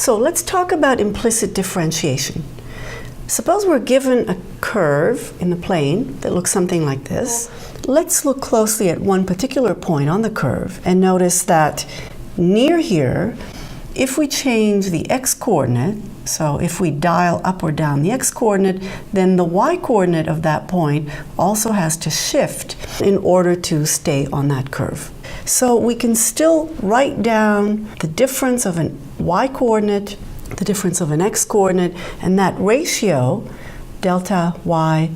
So let's talk about implicit differentiation. Suppose we're given a curve in the plane that looks something like this. Let's look closely at one particular point on the curve and notice that near here, if we change the x-coordinate, so if we dial up or down the x-coordinate, then the y-coordinate of that point also has to shift in order to stay on that curve. So we can still write down the difference of an y-coordinate, the difference of an x-coordinate, and that ratio, delta y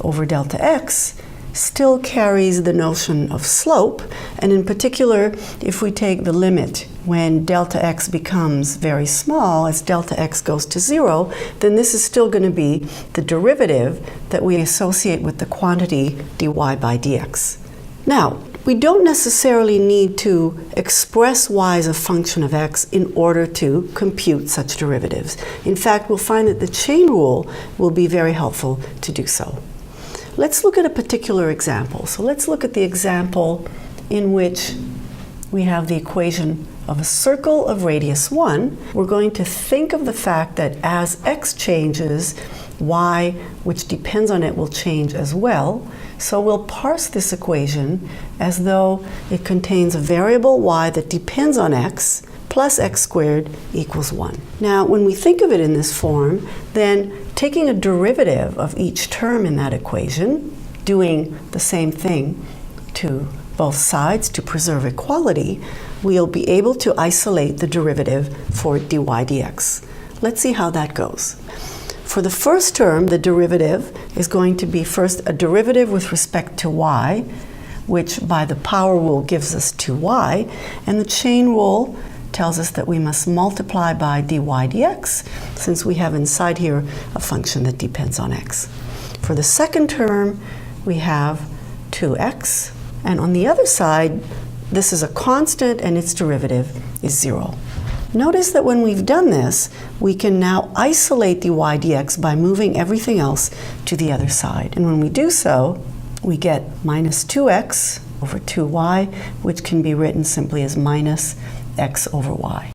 over delta x, still carries the notion of slope, and in particular, if we take the limit when delta x becomes very small, as delta x goes to 0, then this is still going to be the derivative that we associate with the quantity dy by dx. Now, we don't necessarily need to express y as a function of x in order to compute such derivatives. In fact, we'll find that the chain rule will be very helpful to do so. Let's look at a particular example. So let's look at the example in which we have the equation of a circle of radius 1. We're going to think of the fact that as x changes, y, which depends on it, will change as well. So we'll parse this equation as though it contains a variable y that depends on x plus x squared equals 1. Now, when we think of it in this form, then taking a derivative of each term in that equation, doing the same thing to both sides to preserve equality, we'll be able to isolate the derivative for dy dx. Let's see how that goes. For the first term, the derivative is going to be first a derivative with respect to y, which by the power rule gives us 2y, and the chain rule tells us that we must multiply by dy dx, since we have inside here a function that depends on x. For the second term, we have 2x, and on the other side, this is a constant and its derivative is 0. Notice that when we've done this, we can now isolate dy dx by moving everything else to the other side. And when we do so, we get minus 2x over 2y, which can be written simply as minus x over y.